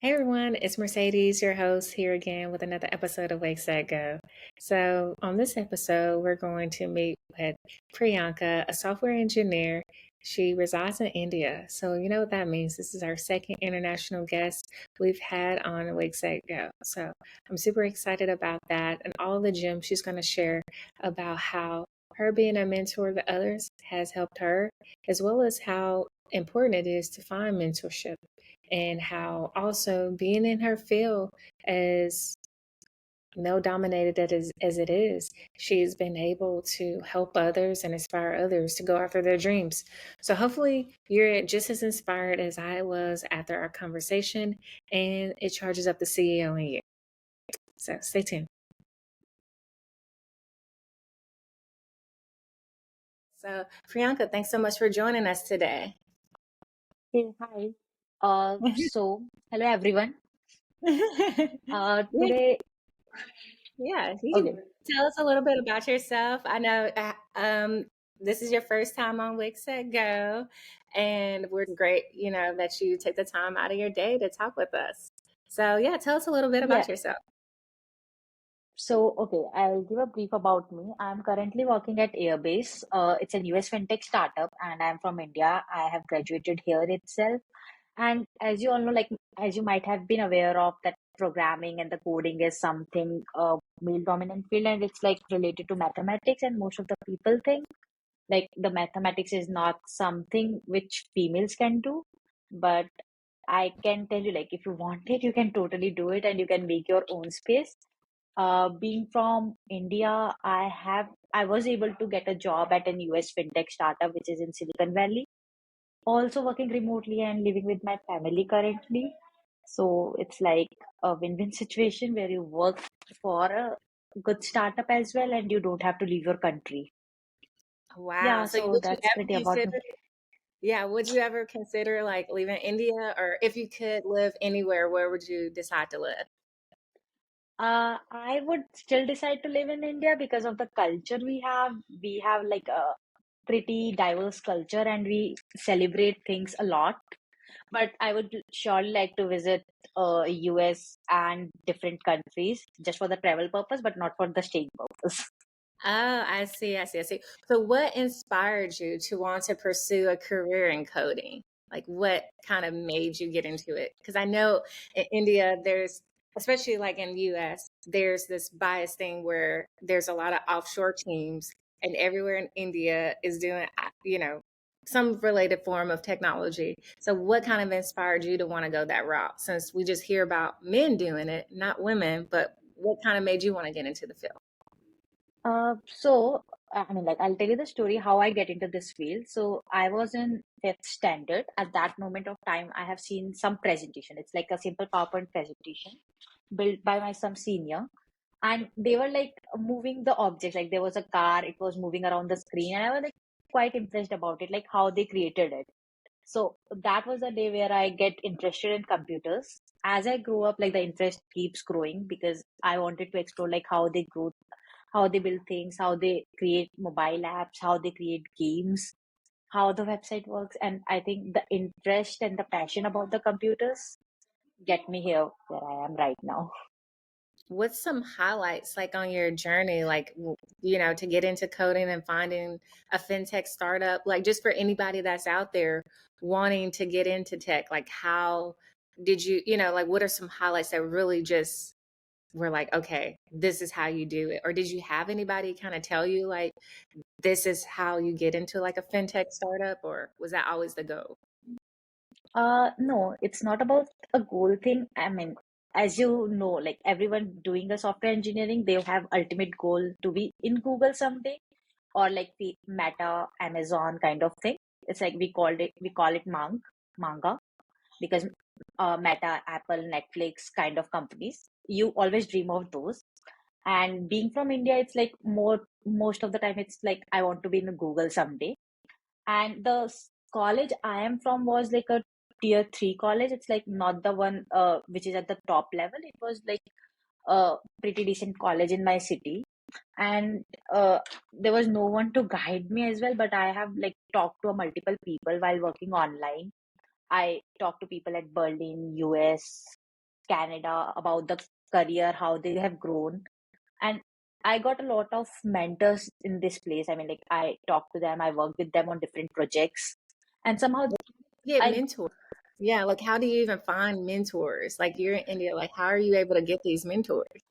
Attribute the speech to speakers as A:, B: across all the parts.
A: Hey everyone, it's Mercedes, your host, here again with another episode of wakesetGO. So, on this episode, we're going to meet with Priyanka, a software engineer. She resides in India. So, you know what that means. This is our second international guest we've had on wakesetGO. So, I'm super excited about that and all the gems she's going to share about how her being a mentor to others has helped her, as well as how important it is to find mentorship and how also being in her field as male dominated as it is, she's been able to help others and inspire others to go after their dreams. So hopefully you're just as inspired as I was after our conversation, and it charges up the CEO in you. So stay tuned. So Priyanka, thanks so much for joining us today.
B: Hey, hi. Hello everyone.
A: Yeah,
B: Today,
A: yeah, you can
B: okay,
A: tell us a little bit about yourself. I know this is your first time on Wixet Go, and we're great, that you take the time out of your day to talk with us. So, yeah, tell us a little bit
B: yeah.
A: about yourself.
B: I'll give a brief about me. I'm currently working at Airbase. It's a US fintech startup, and I'm from India. I have graduated here itself. And as you all know, like as you might have been aware of, that programming and the coding is something male dominant field, and it's like related to mathematics. And most of the people think like the mathematics is not something which females can do, but I can tell you, like, if you want it, you can totally do it and you can make your own space. Being from India, I was able to get a job at an US fintech startup, which is in Silicon Valley. Also working remotely and living with my family currently. So it's like a win-win situation where you work for a good startup as well and you don't have to leave your country.
A: Wow.
B: Yeah,
A: So,
B: so
A: would you
B: that's
A: ever
B: pretty about me.
A: consider, yeah, would you ever consider like leaving India, or if you could live anywhere, where would you decide to live?
B: I would still decide to live in India because of the culture we have. We have like a pretty diverse culture and we celebrate things a lot. But I would surely like to visit US and different countries just for the travel purpose, but not for the staying purpose.
A: Oh, I see, I see, I see. So what inspired you to want to pursue a career in coding? Like what kind of made you get into it? Because I know in India there's, especially like in US, there's this bias thing where there's a lot of offshore teams, and everywhere in India is doing, some related form of technology. So what kind of inspired you to want to go that route? Since we just hear about men doing it, not women, but what kind of made you want to get into the field?
B: I mean, like, I'll tell you the story how I get into this field. So, I was in fifth standard. At that moment of time, I have seen some presentation. It's like a simple PowerPoint presentation built by my some senior, and they were like moving the object. Like there was a car, it was moving around the screen, and I was like quite impressed about it, like how they created it. So that was a day where I get interested in computers. As I grew up, like the interest keeps growing because I wanted to explore like how they grow, how they build things, how they create mobile apps, how they create games, how the website works. And I think the interest and the passion about the computers get me here where I am right now.
A: What's some highlights like on your journey, like, to get into coding and finding a fintech startup, like just for anybody that's out there wanting to get into tech, like how did you, like what are some highlights that really just were like, okay, this is how you do it? Or did you have anybody kind of tell you like, this is how you get into like a fintech startup, or was that always the goal?
B: No, it's not about a goal thing. I mean, as you know, like everyone doing a software engineering, they have ultimate goal to be in Google someday, or like the Meta, Amazon kind of thing. It's like we call it manga, because Meta, Apple, Netflix kind of companies, you always dream of those. And being from India, it's like most of the time, it's like I want to be in Google someday. And the college I am from was like a tier three college. It's like not the one which is at the top level. It was like a pretty decent college in my city, and there was no one to guide me as well. But I have like talked to a multiple people while working online. I talked to people at Berlin, US, Canada about the career, how they have grown. And I got a lot of mentors in this place. I mean, like I talked to them, I worked with them on different projects, and somehow
A: Get
B: I
A: mentors. Yeah, like how do you even find mentors? Like you're in India, like how are you able to get these mentors?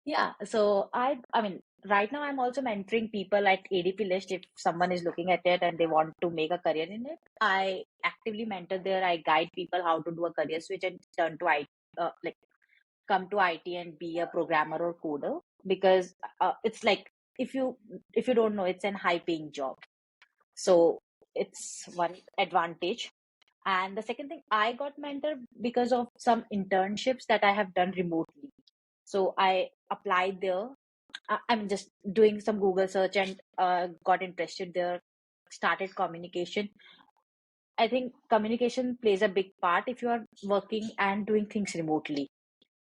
B: yeah. So I mean, right now I'm also mentoring people at ADP list. If someone is looking at it and they want to make a career in it, I actively mentor there. I guide people how to do a career switch and turn to IT, like come to IT and be a programmer or coder, because it's like if you if you don't know, it's an high paying job. So it's one advantage. And the second thing, I got mentored because of some internships that I have done remotely. So I applied there. I'm just doing some Google search and got interested there, started communication. I think communication plays a big part if you are working and doing things remotely.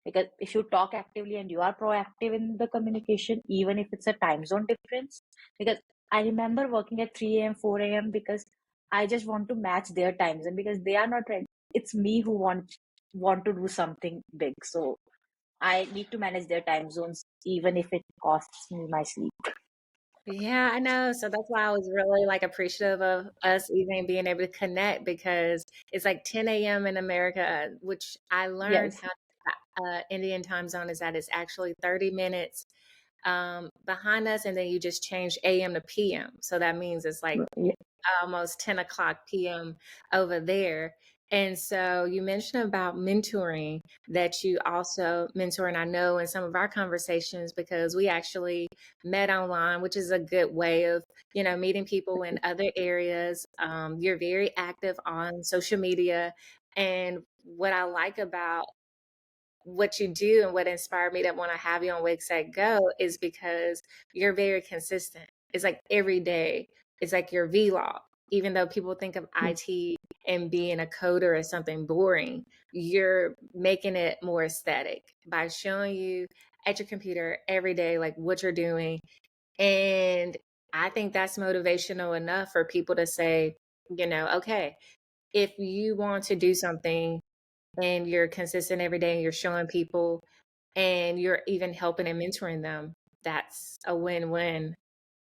B: Because if you talk actively and you are proactive in the communication, even if it's a time zone difference, because I remember working at 3 a.m., 4 a.m. because I just want to match their times, and because they are not ready, it's me who want to do something big. So I need to manage their time zones, even if it costs me my sleep.
A: Yeah, I know. So that's why I was really like appreciative of us even being able to connect because it's like 10 a.m. in America, which I learned
B: Yes.
A: how Indian time zone is that it's actually 30 minutes behind us, and then you just change AM to PM. So that means it's like
B: Yeah.
A: almost 10 o'clock PM over there. And so you mentioned about mentoring that you also mentor, and I know in some of our conversations because we actually met online, which is a good way of, meeting people in other areas. You're very active on social media. And what I like about what you do and what inspired me to want to have you on wakesetGO is because you're very consistent. It's like every day. It's like your vlog. Even though people think of IT and being a coder as something boring, you're making it more aesthetic by showing you at your computer every day, like what you're doing. And I think that's motivational enough for people to say, okay, if you want to do something and you're consistent every day and you're showing people and you're even helping and mentoring them, that's a win-win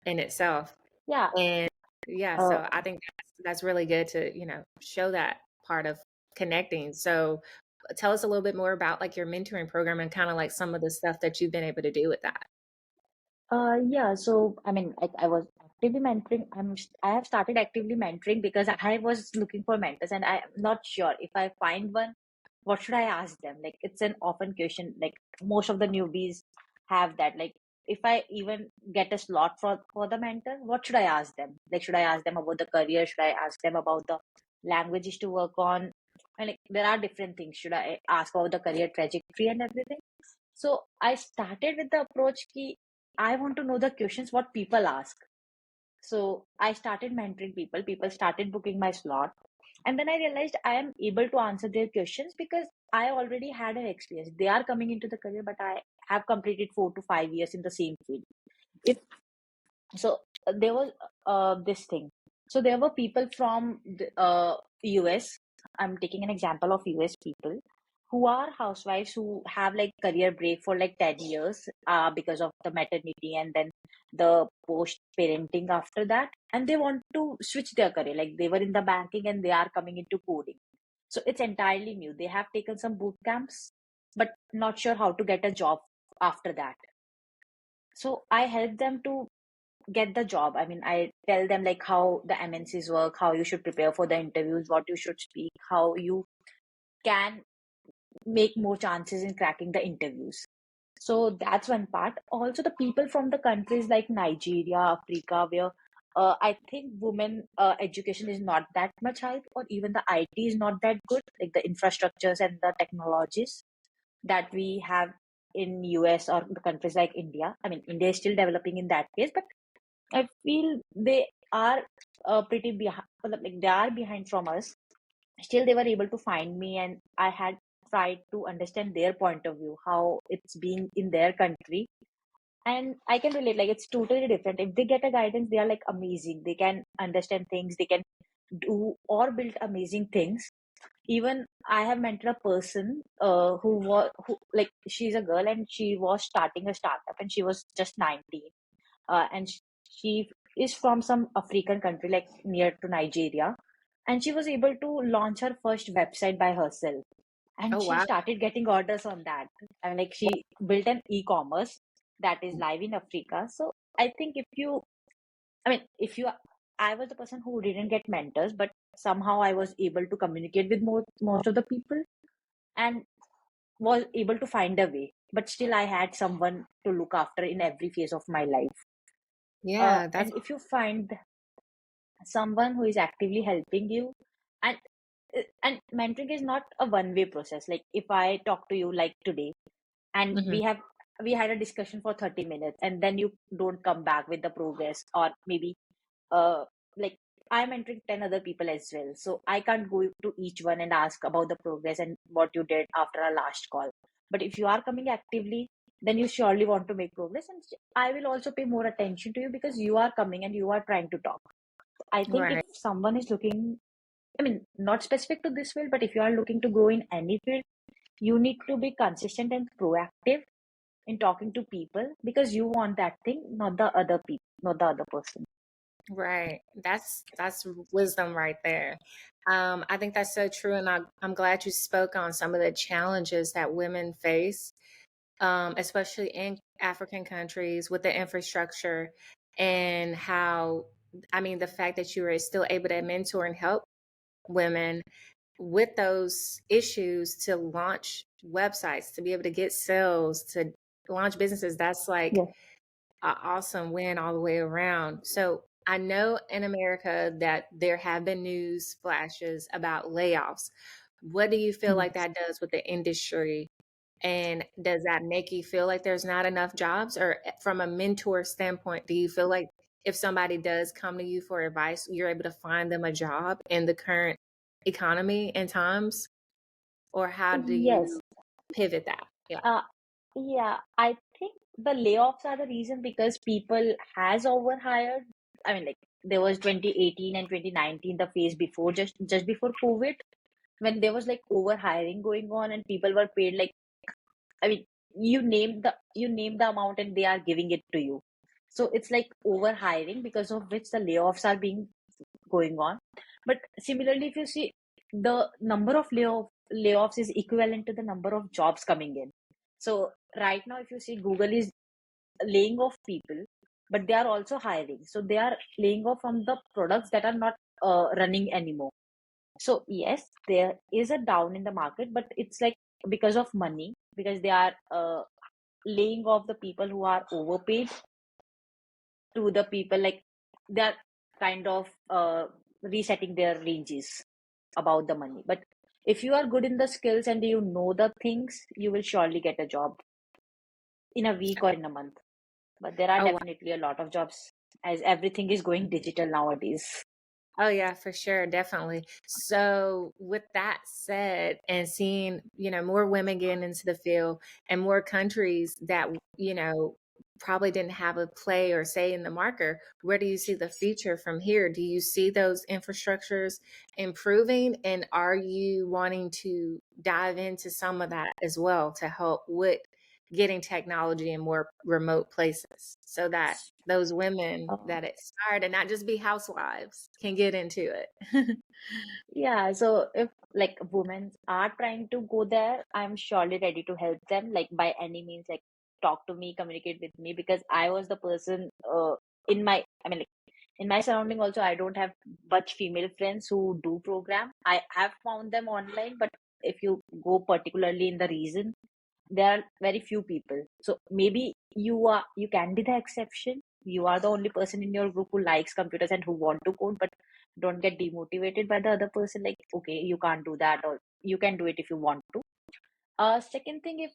A: in itself.
B: Yeah.
A: And yeah,
B: Uh,
A: so I think that's really good to, show that part of connecting. So tell us a little bit more about like your mentoring program and kind of like some of the stuff that you've been able to do with that.
B: yeah, so I mean, I was actively mentoring. I have started actively mentoring because I was looking for mentors, and I'm not sure if I find one, what should I ask them? Like, it's an often question. Like, most of the newbies have that. Like, if I even get a slot for the mentor, what should I ask them? Like, should I ask them about the career? Should I ask them about the languages to work on? And like, there are different things. Should I ask about the career trajectory and everything? So I started with the approach ki I want to know the questions what people ask. So I started mentoring people. People started booking my slot. And then I realized I am able to answer their questions because I already had an experience. They are coming into the career, but I have completed 4 to 5 years in the same field. If so, there was this thing. So there were people from the US. I'm taking an example of US people who are housewives who have like career break for like 10 years because of the maternity and then the post parenting after that, and they want to switch their career. Like they were in the banking and they are coming into coding. So it's entirely new. They have taken some boot camps, but not sure how to get a job after that. So I help them to get the job. I mean, I tell them like how the MNCs work, how you should prepare for the interviews, what you should speak, how you can make more chances in cracking the interviews. So that's one part. Also, the people from the countries like Nigeria, Africa, where I think women education is not that much high, or even the IT is not that good, like the infrastructures and the technologies that we have in US or the countries like India. I mean, India is still developing in that case, but I feel they are pretty behind. Like they are behind from us. Still, they were able to find me, and I had tried to understand their point of view, how it's being in their country, and I can relate. Like it's totally different. If they get a guidance, they are like amazing. They can understand things. They can do or build amazing things. even I have mentored a person who like she's a girl and she was starting a startup and she was just 19, and she is from some African country like near to Nigeria, and she was able to launch her first website by herself, and
A: Oh,
B: she
A: wow.
B: started getting orders on that. I mean, like she built an e-commerce that is live in Africa. So I think if you, I mean, if you, I was the person who didn't get mentors, but somehow I was able to communicate with most of the people and was able to find a way. But still, I had someone to look after in every phase of my life.
A: Yeah, that's
B: And if you find someone who is actively helping you, and mentoring is not a one-way process. Like if I talk to you like today, and
A: mhm,
B: we had a discussion for 30 minutes, and then you don't come back with the progress, or maybe uh like I'm mentoring 10 other people as well, so I can't go to each one and ask about the progress and what you did after our last call. But if you are coming actively, then you surely want to make progress, and I will also pay more attention to you because you are coming and you are trying to talk. I think if
A: right,
B: someone is looking, I mean, not specific to this field, but if you are looking to grow in any field, you need to be consistent and proactive in talking to people because you want that thing, not the other people, not the other person.
A: right. That's wisdom right there. I think that's so true, and I'm glad you spoke on some of the challenges that women face, especially in African countries with the infrastructure and how, I mean, the fact that you are still able to mentor and help women with those issues to launch websites, to be able to get sales, to launch businesses. That's like
B: Yes.
A: an awesome win all the way around. So I know in America that there have been news flashes about layoffs. What do you feel like
B: Yes.
A: that does with the industry? And does that make you feel like there's not enough jobs? Or from a mentor standpoint, do you feel like if somebody does come to you for advice, you're able to find them a job in the current economy and times? Or how do
B: Yes.
A: you pivot that? Yeah.
B: Uh, yeah, I think the layoffs are the reason because people has overhired. I mean, like there was 2018 and 2019, the phase before, just before COVID, when there was like overhiring going on and people were paid like, I mean, you name the amount and they are giving it to you. So it's like overhiring because of which the layoffs are being going on. But similarly, if you see the number of layoffs is equivalent to the number of jobs coming in. So right now, if you see Google is laying off people, but they are also hiring. So they are laying off from the products that are not running anymore. So yes, there is a down in the market, but it's like because of money, because they are laying off the people who are overpaid to the people like they are kind of resetting their ranges about the money. But if you are good in the skills and you know the things, you will surely get a job in a week or in a month. But there are
A: Oh, wow.
B: definitely a lot of jobs as everything is going digital nowadays.
A: Oh yeah, for sure, definitely. So with that said, and seeing, more women getting into the field and more countries that, probably didn't have a play or say in the marker, where do you see the future from here? Do you see those infrastructures improving? And are you wanting to dive into some of that as well to help with getting technology in more remote places so that those women
B: Uh,
A: that aspire to not just be housewives can get into it?
B: Yeah, so if like women are trying to go there, I'm surely ready to help them, like by any means, like talk to me, communicate with me, because I was the person in my, I mean, like in my surrounding also, I don't have much female friends who do program. I have found them online, but if you go particularly in the region, there are very few people. So maybe you can be the exception. You are the only person in your group who likes computers and who want to code, but don't get demotivated by the other person. Like, okay, you can't do that, or you can do it if you want to. Second thing, if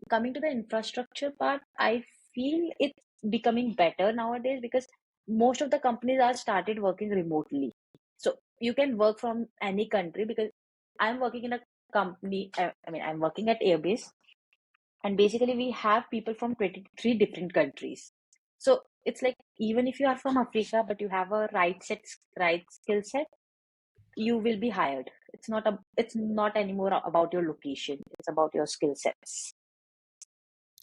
B: coming to the infrastructure part, I feel it's becoming better nowadays because most of the companies are started working remotely. So you can work from any country because I'm working in a company. I mean, I'm working at Airbase, and basically we have people from 23 different countries. So it's like even if you are from Africa but you have a right skill set, you will be hired. it's not anymore about your location. It's about your skill sets.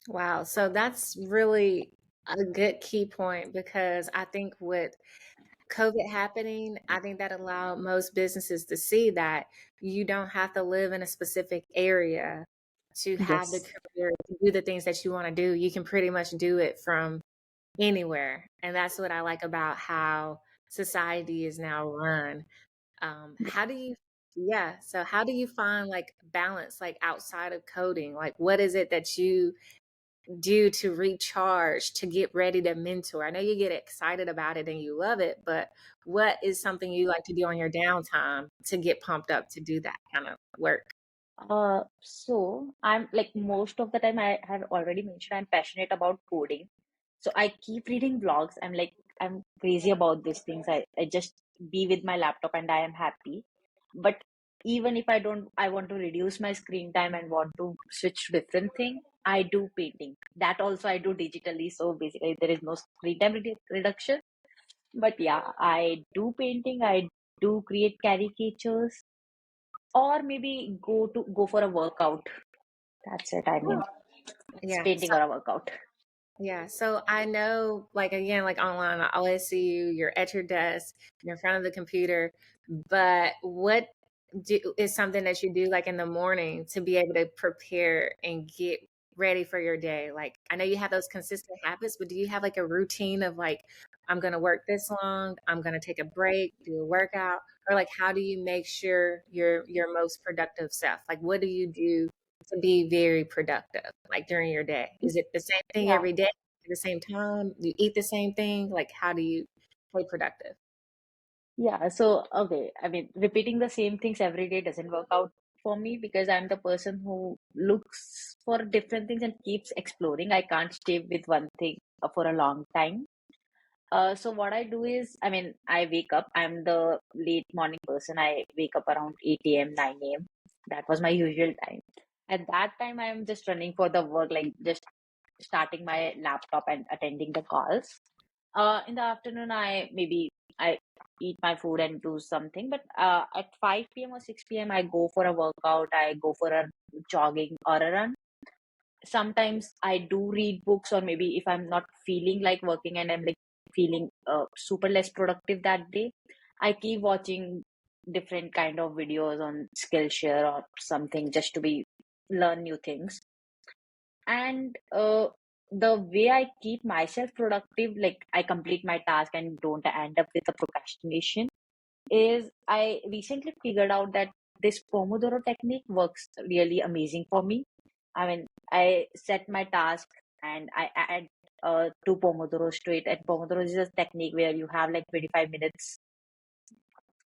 A: Wow. So that's really a good key point because I think with COVID happening, I think that allowed most businesses to see that you don't have to live in a specific area to have the
B: Yes.
A: career to do the things that you want to do. You can pretty much do it from anywhere. And that's what I like about how society is now run. How do you, yeah, so how do you find like balance, like outside of coding? Like, what is it that you do to recharge, to get ready to mentor? I know you get excited about it and you love it, but what is something you like to do on your downtime to get pumped up to do that kind of work?
B: So I'm like most of the time I had already mentioned I'm passionate about coding. So I keep reading blogs. I'm crazy about these things. I just be with my laptop and I am happy. But even if I don't, I want to reduce my screen time and want to switch to different thing, I do painting. That also I do digitally. So basically there is no screen time reduction. But yeah, I do painting. I do create caricatures or maybe go for a workout. That's it. I mean,
A: Oh,
B: it's
A: yeah.
B: painting or a workout.
A: Yeah, so I know, like again, like online, I always see you, you're at your desk, you're in front of the computer, but what is something that you do like in the morning to be able to prepare and get ready for your day? Like, I know you have those consistent habits, but do you have like a routine of like, I'm going to work this long, I'm going to take a break, do a workout, or like, how do you make sure you're your most productive self? Like, what do you do to be very productive, like during your day? Is it the same thing
B: Yeah,
A: every day at the same time? You eat the same thing? Like, how do you stay productive?
B: yeah. So, okay. I mean, repeating the same things every day doesn't work out for me because I'm the person who looks for different things and keeps exploring. I can't stay with one thing for a long time. So what I do is, I mean, I wake up. I'm the late morning person. I wake up around 8 a.m., 9 a.m. That was my usual time. At that time, I'm just running for the work, like just starting my laptop and attending the calls. In the afternoon, I eat my food and do something. But at 5 p.m. or 6 p.m., I go for a workout. I go for a jogging or a run. Sometimes I do read books, or maybe if I'm not feeling like working and I'm like feeling super less productive that day, I keep watching different kind of videos on Skillshare or something just to be learn new things. And the way I keep myself productive, like I complete my task and don't end up with a procrastination, is I recently figured out that this Pomodoro technique works really amazing for me. I mean, I set my task and I add two Pomodoros to it. And Pomodoro is a technique where you have like 25 minutes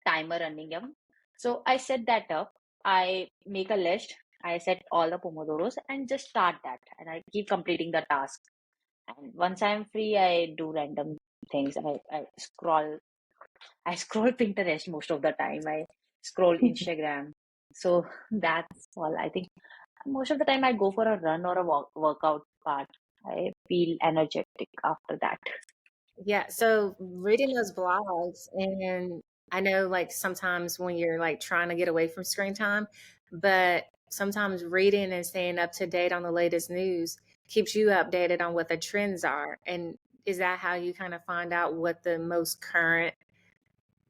B: timer running them. So I set that up. I make a list. I set all the Pomodoros and just start that. And I keep completing the task. And once I'm free, I do random things. I scroll Pinterest most of the time. I scroll Instagram. So that's all. I think most of the time I go for a run or a workout part. I feel energetic after that.
A: Yeah, so reading those blogs, and I know like sometimes when you're like trying to get away from screen time, but sometimes reading and staying up to date on the latest news keeps you updated on what the trends are. And is that how you kind of find out what the most current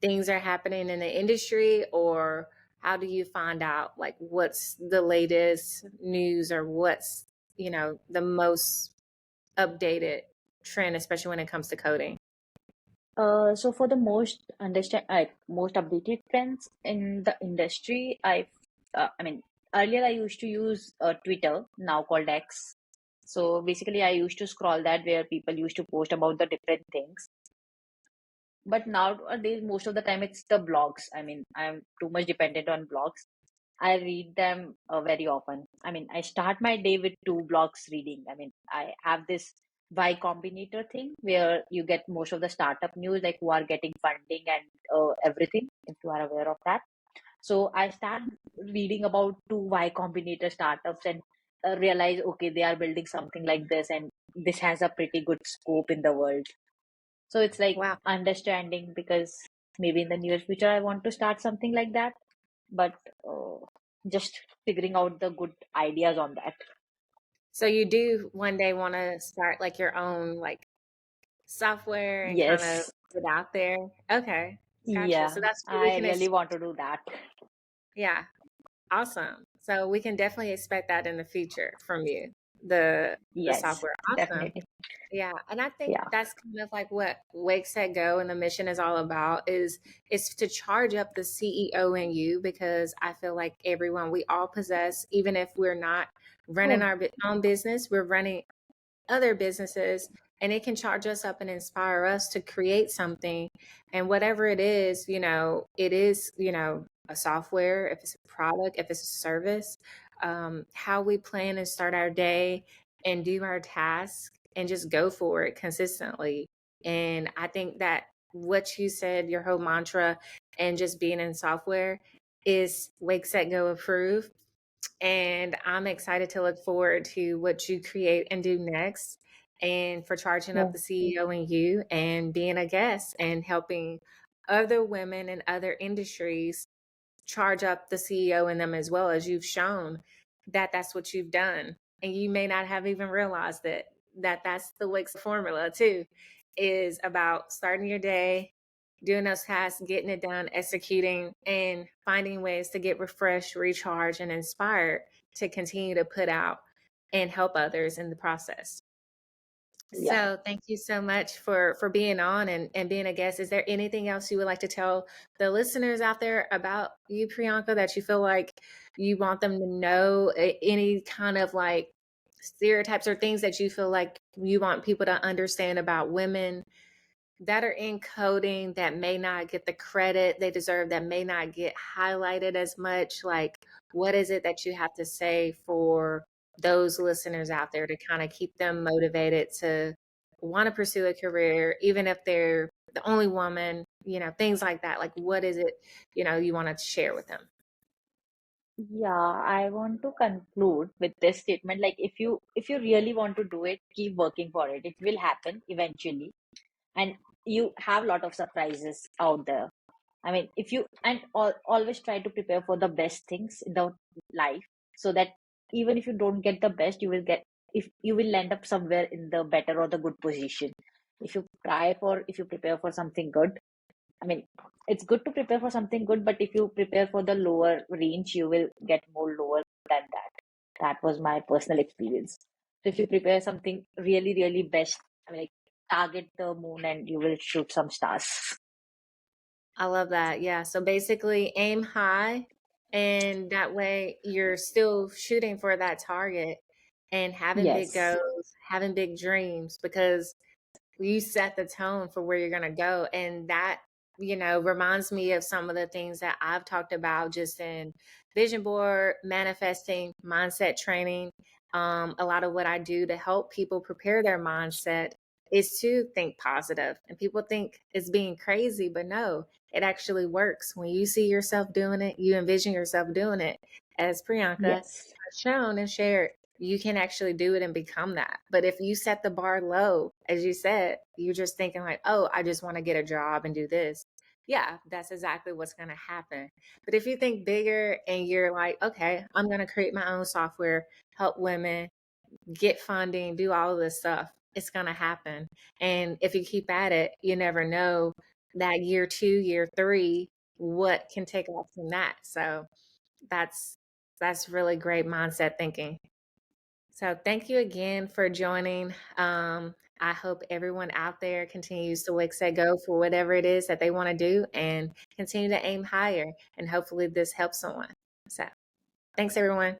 A: things are happening in the industry, or how do you find out like what's the latest news or what's, the most updated trend, especially when it comes to coding?
B: So for the most updated trends in the industry, I mean, earlier I used to use Twitter, now called X. So basically, I used to scroll that where people used to post about the different things. But nowadays, most of the time, it's the blogs. I mean, I'm too much dependent on blogs. I read them very often. I mean, I start my day with two blogs reading. I mean, I have this Y Combinator thing where you get most of the startup news, like who are getting funding and everything, if you are aware of that. So I start reading about two Y Combinator startups and realize, okay, they are building something like this, and this has a pretty good scope in the world. So it's like
A: Wow.
B: understanding because maybe in the near future I want to start something like that. but uh, just figuring out the good ideas on that.
A: So you do one day want to start like your own like software and kind of
B: Yes.
A: put it out there. Okay, gotcha.
B: Yeah,
A: So that's what we
B: I
A: can
B: really want to do that.
A: yeah, awesome. So we can definitely expect that in the future from you. The
B: Yes,
A: software. Awesome.
B: definitely.
A: Yeah, and I think
B: Yeah.
A: that's kind of like what Wake Set Go and the mission is all about is to charge up the CEO in you, because I feel like everyone, we all possess, even if we're not running
B: Oh,
A: our own business, we're running other businesses, and it can charge us up and inspire us to create something. And whatever it is, it is, a software, if it's a product, if it's a service, how we plan and start our day and do our tasks and just go for it consistently. And I think that what you said, your whole mantra and just being in software is wake, set, go, approve. And I'm excited to look forward to what you create and do next, and for charging up
B: yeah.
A: the CEO in you and being a guest and helping other women in other industries charge up the CEO in them as well, as you've shown that that's what you've done. And you may not have even realized that that's the Wix formula too, is about starting your day, doing those tasks, getting it done, executing, and finding ways to get refreshed, recharged, and inspired to continue to put out and help others in the process.
B: Yeah.
A: So thank you so much for being on and being a guest. Is there anything else you would like to tell the listeners out there about you, Priyanka, that you feel like you want them to know? Any kind of like stereotypes or things that you feel like you want people to understand about women that are in coding that may not get the credit they deserve, that may not get highlighted as much? Like, what is it that you have to say for those listeners out there to kind of keep them motivated to want to pursue a career, even if they're the only woman, things like that? Like, what is it, you want to share with them?
B: Yeah, I want to conclude with this statement. Like if you really want to do it, keep working for it. It will happen eventually. And you have a lot of surprises out there. I mean, if you and always try to prepare for the best things in the life, so that even if you don't get the best, you will get, if you will end up somewhere in the better or the good position. If you prepare for something good, I mean, it's good to prepare for something good, but if you prepare for the lower range, you will get more lower than that. That was my personal experience. So if you prepare something really, really best, I mean, like, target the moon and you will shoot some stars.
A: I love that. Yeah. So basically, aim high, and that way you're still shooting for that target and having big
B: Yes.
A: goals, having big dreams, because you set the tone for where you're going to go. And that, reminds me of some of the things that I've talked about just in vision board, manifesting, mindset training. A lot of what I do to help people prepare their mindset is to think positive. And people think it's being crazy, but no, it actually works. When you see yourself doing it, you envision yourself doing it. As Priyanka
B: Yes.
A: has shown and shared, you can actually do it and become that. But if you set the bar low, as you said, you're just thinking like, oh, I just want to get a job and do this. Yeah, that's exactly what's going to happen. But if you think bigger and you're like, okay, I'm going to create my own software, help women, get funding, do all of this stuff, it's going to happen. And if you keep at it, you never know that year 2, year 3, what can take off from that. So that's really great mindset thinking. So thank you again for joining. I hope everyone out there continues to wake, set, go for whatever it is that they want to do and continue to aim higher. And hopefully this helps someone. So thanks, everyone.